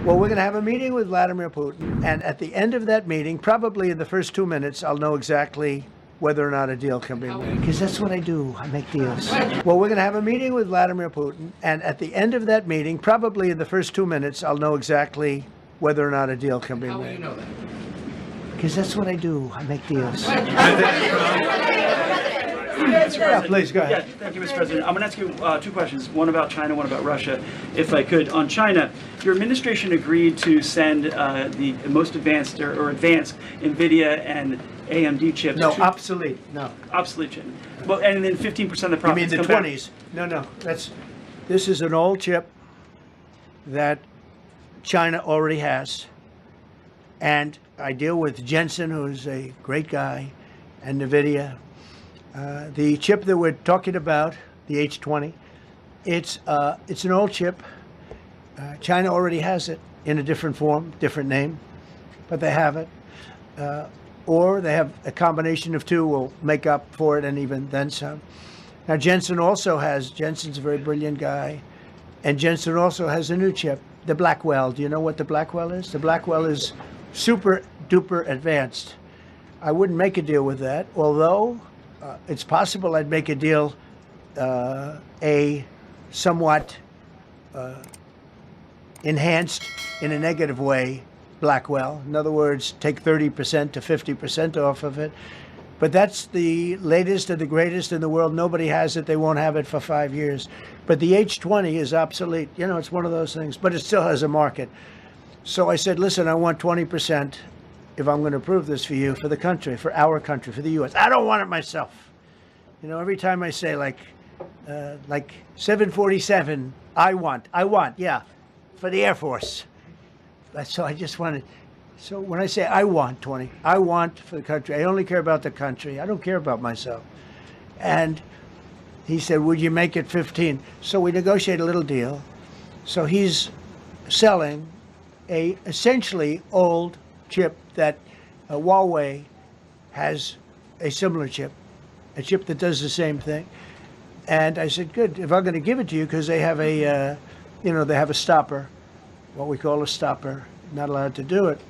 Well, we're going to have a meeting with Vladimir Putin, and at the end of that meeting, probably in the first 2 minutes, I'll know exactly whether or not a deal can be made. Because that's what I do. I make deals. Well, we're going to have a meeting with Vladimir Putin, and at the end of that meeting, probably in the first 2 minutes, I'll know exactly whether or not a deal can be made. How will you know that? Because that's what I do. I make deals. Mr. Yeah, please, go ahead. Yeah, thank you, Mr. President. I'm going to ask you two questions, one about China, one about Russia, if I could. On China, your administration agreed to send the most advanced or advanced NVIDIA and AMD chips. No, obsolete. No. Obsolete chip. Well, and then 15% of the You profits mean the come back. 20s? No. This is an old chip that China already has. And I deal with Jensen, who's a great guy, and NVIDIA. The chip that we're talking about, the H20, it's an old chip. China already has it in a different form, different name, but they have it. Or they have a combination of two will make up for it and even then some. Now Jensen's a very brilliant guy, and Jensen also has a new chip, the Blackwell. Do you know what the Blackwell is? The Blackwell is super duper advanced. I wouldn't make a deal with that, although it's possible I'd make a deal, a somewhat enhanced in a negative way Blackwell. In other words, take 30% to 50% off of it. But that's the latest and the greatest in the world. Nobody has it. They won't have it for 5 years. But the H20 is obsolete. You know, it's one of those things, but it still has a market. So I said, listen, I want 20% if I'm going to approve this for you, for the country, for our country, for the U.S. I don't want it myself. You know, every time I say like 747, I want, yeah, for the Air Force. So I just wanted, so when I say I want 20, I want for the country. I only care about the country. I don't care about myself. And he said, would you make it 15? So we negotiate a little deal. So he's selling a essentially old chip that Huawei has a similar chip, a chip that does the same thing. And I said, good, if I'm going to give it to you, because they have a, they have a stopper, what we call a stopper, not allowed to do it.